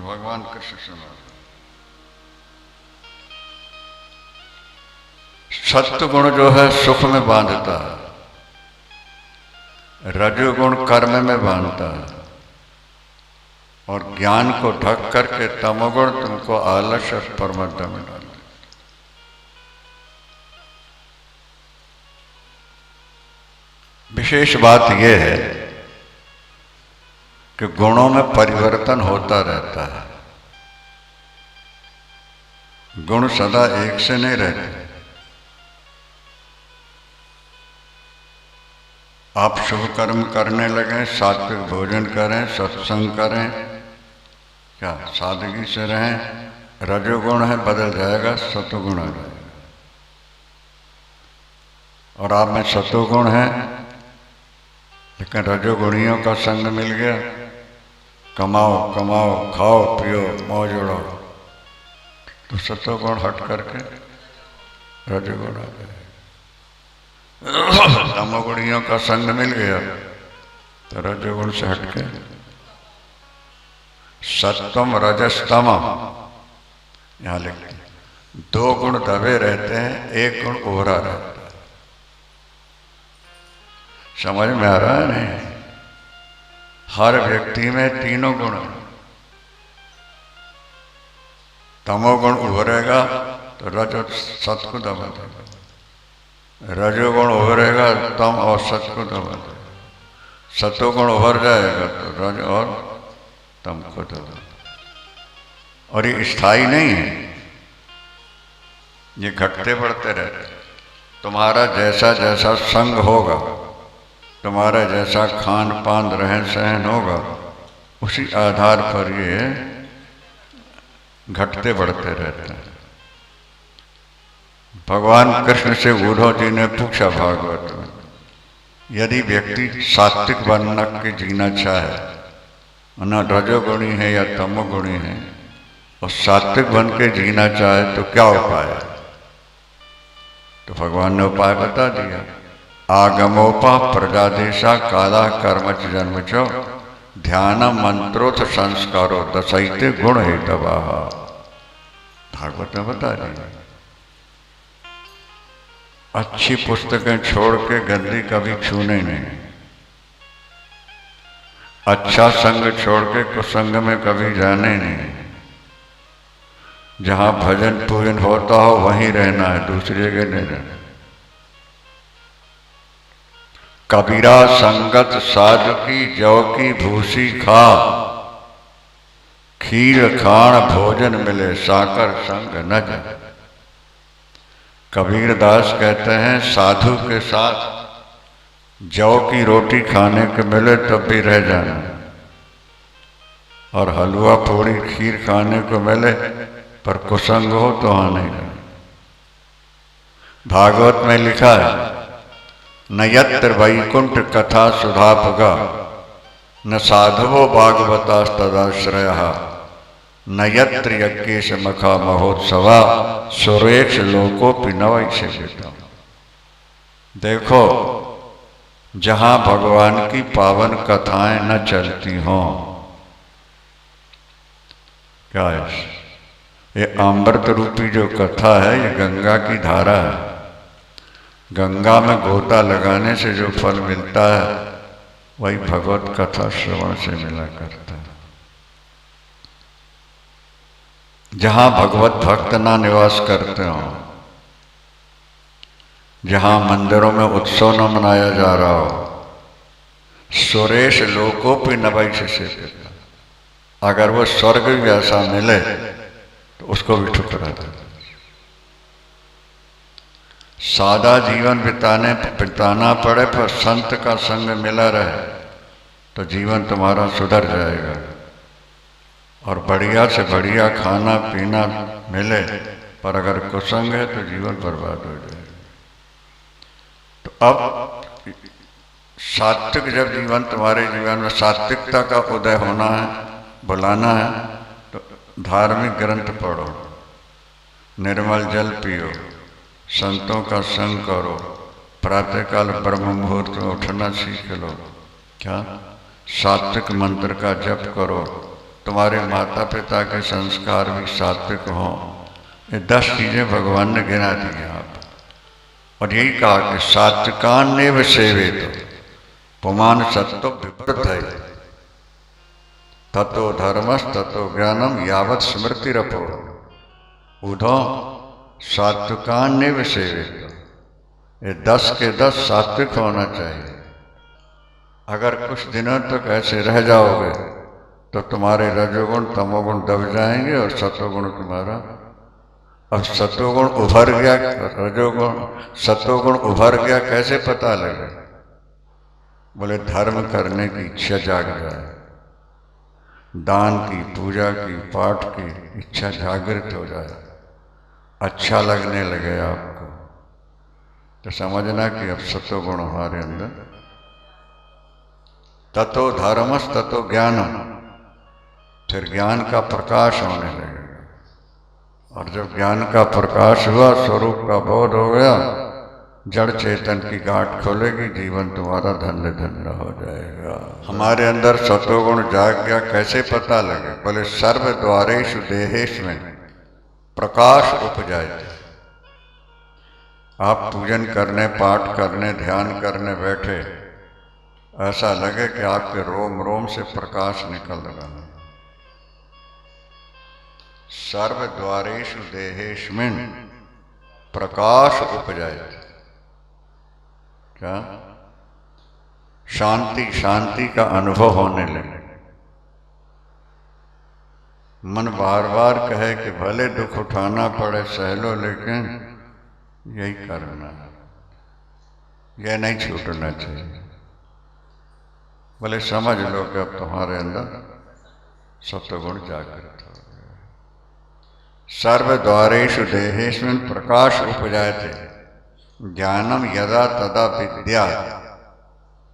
भगवान कृष्ण सुना। सत्वगुण जो है सुख में बांधता है, रजोगुण कर्म में बांधता है, और ज्ञान को ढक करके तमोगुण तुमको आलस्य और परमद्दा में डाल। विशेष बात यह है कि गुणों में परिवर्तन होता रहता है, गुण सदा एक से नहीं रहते। आप शुभ कर्म करने लगें, सात्विक भोजन करें, सत्संग करें, क्या सादगी से रहें, रजोगुण है बदल जाएगा, सतोगुण आ जाएगा। और आप में सतोगुण है लेकिन रजोगुणियों का संग मिल गया, कमाओ कमाओ खाओ पियो मौज उड़ाओ, तो सतोगुण हट करके रजोगुण आ जाएगा। तमोगुणियों का संग मिल गया तो रजोगुण से हटके सत्वम रजस्तम, यहां लिखते हैं, दो गुण दबे रहते हैं, एक गुण उभरा रहता है। समझ में आ रहा है नहीं? हर व्यक्ति में तीनों गुण हैं। तमोगुण उभरेगा तो रजो सत को दबा देगा, रजोगुण उभरेगा तम और सत को दबा देगा, सतोगुण उभर जाएगा तो रज और तम को दबा। और ये स्थायी नहीं है, ये घटते बढ़ते रहते। तुम्हारा जैसा जैसा संग होगा, तुम्हारा जैसा खान पान रहन सहन होगा, उसी आधार पर ये घटते बढ़ते रहते हैं। भगवान कृष्ण से उद्धव जी ने पूछा भागवत में, यदि व्यक्ति सात्विक बन के जीना चाहे, न रजोगुणी है या तमोगुणी है, और सात्विक बन के जीना चाहे तो क्या उपाय है? तो भगवान ने उपाय बता दिया, आगमोपा प्रजादेशा काला कर्मच जन्म चो ध्यान मंत्रोथ संस्कारो दशैते गुण हेतवा। भागवत में बता दिया। अच्छी पुस्तकें छोड़ के गंदी कभी छूने नहीं, अच्छा संग छोड़ के कुसंग में कभी जाने नहीं, जहां भजन पूजन होता हो वहीं रहना है, दूसरी जगह नहीं रहना। कबीरा संगत साधु की जौ की भूसी खा, खीर खाण भोजन मिले साकर संग न जा। कबीर दास कहते हैं साधु के साथ जौ की रोटी खाने को मिले तब भी रह जाना, और हलवा पूड़ी खीर खाने को मिले पर कुसंग हो तो आने का। भागवत में लिखा है, न यत्र वैकुंठ कथा सुधापगा, न साधवो भागवता तदाश्रय, न यत्र यज्ञेश मखा महोत्सवा, सुरेश लोको पिनवै से। देखो, जहां भगवान की पावन कथाएं न चलती हों, क्या है ये अमृत रूपी जो कथा है, ये गंगा की धारा है। गंगा में गोता लगाने से जो फल मिलता है वही भगवत कथा श्रवण से मिला करता है। जहां भगवत भक्त ना निवास करते हो, जहां मंदिरों में उत्सव न मनाया जा रहा हो, सुरेश लोकोपि नवै से, अगर वो स्वर्ग भी ऐसा मिले तो उसको भी ठुकरा दे। सादा जीवन बिताना पड़े पर संत का संग मिला रहे तो जीवन तुम्हारा सुधर जाएगा, और बढ़िया से बढ़िया खाना पीना मिले पर अगर कुसंग है तो जीवन बर्बाद हो जाएगा। तो अब सात्विक जब जीवन तुम्हारे जीवन में सात्विकता का उदय होना है, बुलाना है, तो धार्मिक ग्रंथ पढ़ो, निर्मल जल पियो, संतों का संग करो, प्रातःकाल ब्रह्म मुहूर्त में उठना सीख लो, क्या सात्विक मंत्र का जप करो, तुम्हारे माता पिता के संस्कार भी सात्विक हों। ये 10 चीजें भगवान ने गिना दी हैं आप। और यही कहा कि सात्विकान्नेव सेवेत पुमान सत्व विवर्धय ततो धर्मस् ततो ज्ञानम यावत् स्मृतिरपो उधो सात्विकान्नेव सेवेत। ये 10 के 10 सात्विक होना चाहिए। अगर कुछ दिनों तक ऐसे रह जाओगे तो तुम्हारे रजोगुण तमोगुण दब जाएंगे और सत्वगुण तुम्हारा। अब सत्वगुण उभर गया, रजोगुण सत्वगुण उभर गया, कैसे पता लगे? बोले धर्म करने की इच्छा जाग जाए, दान की, पूजा की, पाठ की इच्छा जागृत हो जाए, अच्छा लगने लगे आपको, तो समझना कि अब सत्वगुण हमारे अंदर। ततो धर्मस ततो ज्ञानम, फिर ज्ञान का प्रकाश होने लगेगा। और जब ज्ञान का प्रकाश हुआ, स्वरूप का बोध हो गया, जड़ चेतन की गांठ खोलेगी, जीवन तुम्हारा धन्य धन्य हो जाएगा। हमारे अंदर सत्वगुण जाग गया, कैसे पता लगे? बोले सर्व द्वारेषु देहेषु में प्रकाश उपजाए। आप पूजन करने, पाठ करने, ध्यान करने बैठे, ऐसा लगे कि आपके रोम रोम से प्रकाश निकल रहा है। सर्व द्वारेषु देहेष्मिन् प्रकाश उपजाए। क्या? शांति, शांति का अनुभव होने लगे। मन बार बार कहे कि भले दुख उठाना पड़े सह लो, लेकिन यही करना है, यह नहीं छूटना चाहिए। बोले समझ लो कि अब तुम्हारे अंदर सत्वगुण जागृत हो गया। सर्व द्वारेषु देहेष्मिन् प्रकाश उपजायते ज्ञानम यदा तदा विद्या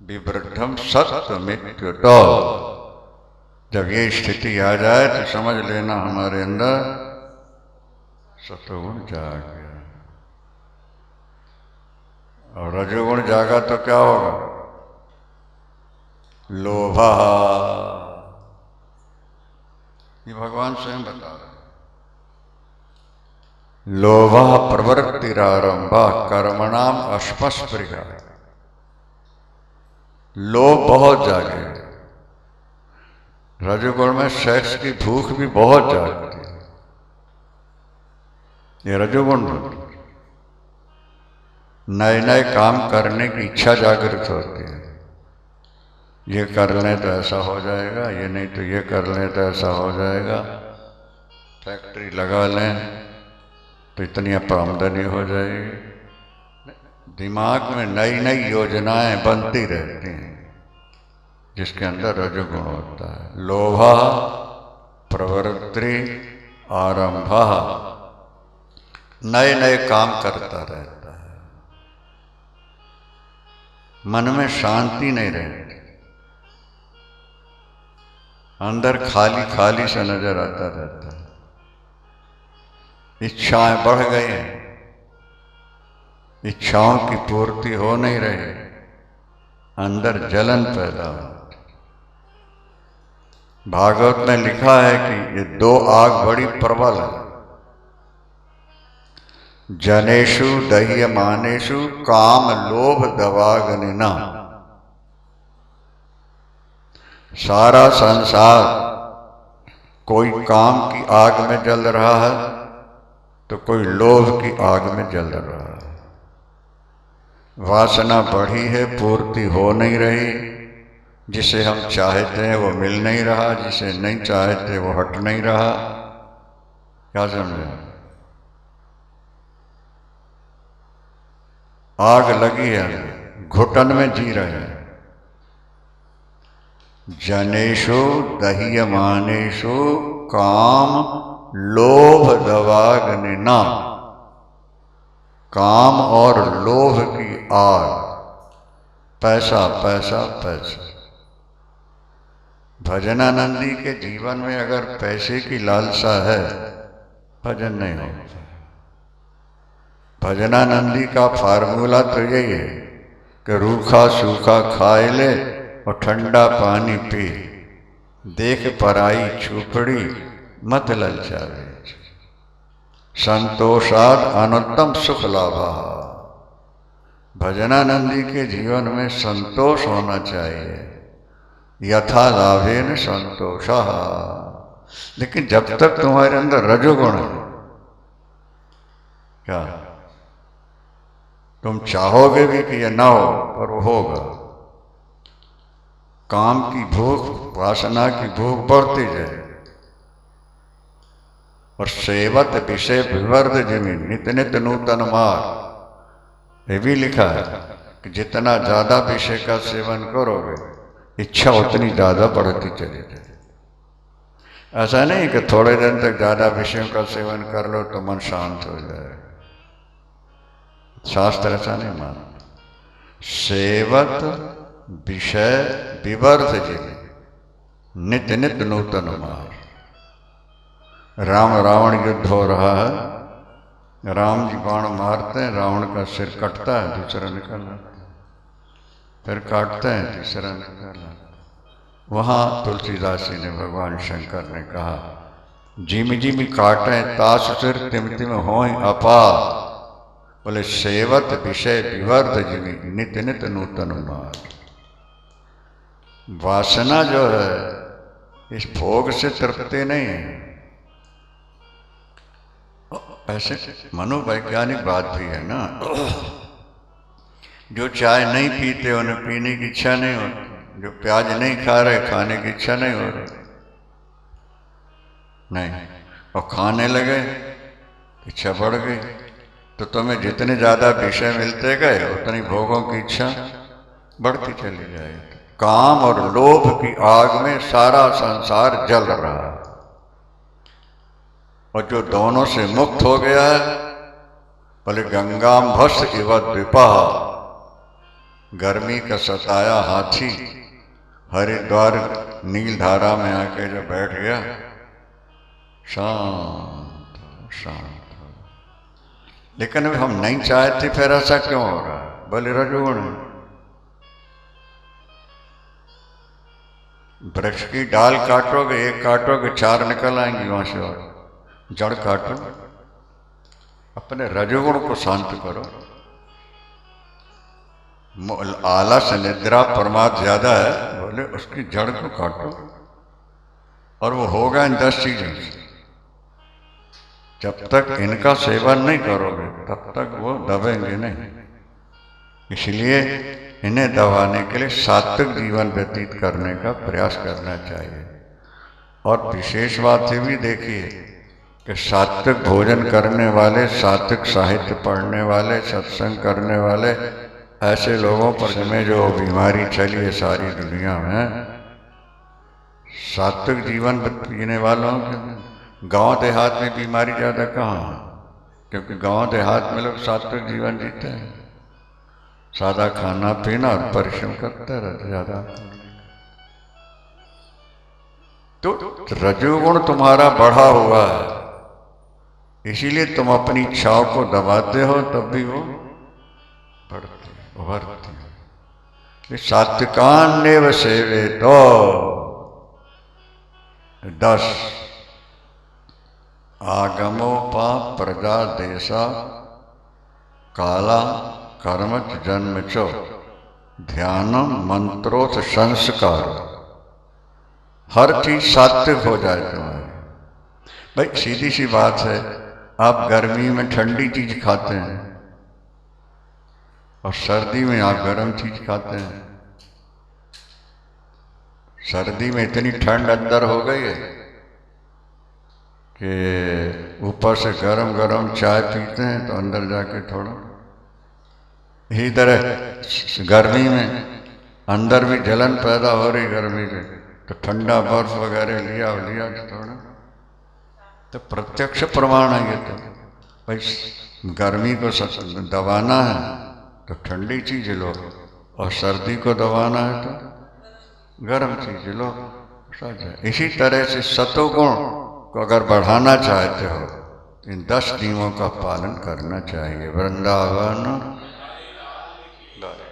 विवृद्धम सत्वमित्युतो। जब ये स्थिति आ जाए तो समझ लेना हमारे अंदर सत्वगुण जाग गया। और रजोगुण जागा तो क्या होगा? लोभा। ये भगवान स्वयं बता रहे। लोभा प्रवृत्तिरारंभा कर्मणाम अश्मस्पृहा। लोभ बहुत जागे। रजोगुण में सेक्स की भूख भी बहुत जागती है। ये रजोगुण नए नए काम करने की इच्छा जागृत होती है। ये कर लें तो ऐसा हो जाएगा, ये नहीं तो ये कर लें तो ऐसा हो जाएगा, फैक्ट्री लगा लें तो इतनी आमदनी हो जाएगी। दिमाग में नई नई योजनाएं बनती रहती हैं, जिसके अंदर रजोगुण होता है। लोभा प्रवृत्ति आरंभा, नए नए काम करता रहता है। मन में शांति नहीं रहती, अंदर खाली खाली सा नजर आता रहता है। इच्छाएं बढ़ गई हैं, इच्छाओं की पूर्ति हो नहीं रही, अंदर जलन पैदा हो। भागवत में लिखा है कि ये 2 आग बड़ी प्रबल है। जनेषु दह्यमानेषु काम लोभ दवाग्निना। सारा संसार कोई काम की आग में जल रहा है तो कोई लोभ की आग में जल रहा है। वासना बढ़ी है, पूर्ति हो नहीं रही। जिसे हम चाहते हैं वो मिल नहीं रहा, जिसे नहीं चाहते वो हट नहीं रहा। क्या समझे? आग लगी है, घुटन में जी रहे हैं। जनेषु दह्यमानेषु काम लोभ दवाग्निना। काम और लोभ की आग, पैसा पैसा पैसा। भजनानंदी के जीवन में अगर पैसे की लालसा है, भजन नहीं होगा। भजनानंदी का फार्मूला तो यही है कि रूखा सूखा खाए ले और ठंडा पानी पी, देख पराई छुपड़ी मत ललचावे, संतोषाद अनुत्तम सुख लाभा। भजनानंदी के जीवन में संतोष होना चाहिए, यथा लाभेन संतोषा। लेकिन जब तक तुम्हारे अंदर रजोगुण है, क्या तुम चाहोगे भी कि यह ना हो, पर वो होगा। काम की भूख, वासना की भूख बढ़ती जाए। और सेवत विषय विवर्ध जमीन नित नित नूतन मार, ये भी लिखा है कि जितना ज्यादा विषय का सेवन करोगे, इच्छा उतनी ज्यादा बढ़ती चली जाए। ऐसा नहीं कि थोड़े दिन तक ज्यादा विषयों का सेवन कर लो तो मन शांत हो जाए। शास्त्र ऐसा नहीं मानता। सेवत विषय विवर्ध जीवन नित नित नूतन मार। राम रावण युद्ध हो रहा है, राम जी बाण मारते हैं, रावण का सिर कटता है, दूसरा निकल आता है, फिर काटते हैं, तीसरा निकल आता है। वहां तुलसीदास जी ने, भगवान शंकर ने कहा, जिम जिम काटे तास सिर तिम तिम होय अपा। बोले सेवत विषय विवर्ध जिमी नित नित नूतन मार। वासना जो है इस भोग से तृप्ति नहीं है। ऐसे मनोवैज्ञानिक बात भी है ना, जो चाय नहीं पीते उन्हें पीने की इच्छा नहीं होती, जो प्याज नहीं खा रहे खाने की इच्छा नहीं हो रही, नहीं, और खाने लगे इच्छा बढ़ गई। तो तुम्हें जितने ज्यादा विषय मिलते गए उतनी भोगों की इच्छा बढ़ती चली जाएगी। काम और लोभ की आग में सारा संसार जल रहा है। और जो दोनों से मुक्त हो गया है, बोले गंगाम भस इव द्विपा। गर्मी का सताया हाथी हरिद्वार नील धारा में आके जब बैठ गया, शांत शांत। लेकिन अब हम नहीं चाहते, फिर ऐसा क्यों हो रहा है? बोले रजोगुण। वृक्ष की डाल काटोगे, एक काटोगे, चार निकल आएंगी वहां से। और जड़ काटो, अपने रजोगुण को शांत करो। आलस निद्रा प्रमाद ज्यादा है, बोले उसकी जड़ को काटो। और वो होगा इन 10 चीजों से। जब तक इनका सेवन नहीं करोगे तब तक वो दबेंगे नहीं। इसलिए इन्हें दबाने के लिए सात्विक जीवन व्यतीत करने का प्रयास करना चाहिए। और विशेष बात ये भी देखिए कि सात्विक भोजन करने वाले, सात्विक साहित्य पढ़ने वाले, सत्संग करने वाले, ऐसे लोगों पर में जो बीमारी चली है सारी दुनिया में, सात्विक जीवन जीने वालों के गांव देहात में बीमारी ज्यादा कहाँ है? क्योंकि गांव देहात में लोग सात्विक जीवन जीते हैं, सादा खाना पीना और परिश्रम करते रहते ज्यादा। तो रजोगुण तुम्हारा बढ़ा हुआ है, इसीलिए तुम अपनी इच्छाओं को दबाते हो, तब भी वो बढ़ती उभरती है। सात्विकान नेव सेवे तो 10 आगमोपा प्रजा देशा काला कर्मच जन्म चो ध्यानम मंत्रोथ संस्कार। हर चीज सात्विक हो जाए तुम्हारी। भाई सीधी सी बात है, आप गर्मी में ठंडी चीज खाते हैं और सर्दी में आप गर्म चीज खाते हैं। सर्दी में इतनी ठंड अंदर हो गई है कि ऊपर से गरम गरम चाय पीते हैं तो अंदर जाके थोड़ा, इसी तरह गर्मी में अंदर भी जलन पैदा हो रही गर्मी से, तो ठंडा बर्फ वगैरह लिया थोड़ा, तो प्रत्यक्ष प्रमाण है ये। तो भाई गर्मी को दबाना है तो ठंडी चीज लो, और सर्दी को दबाना है तो गर्म चीज लो। इसी तरह से सतोगुण को अगर बढ़ाना चाहते हो इन 10 नियमों का पालन करना चाहिए। वृंदावन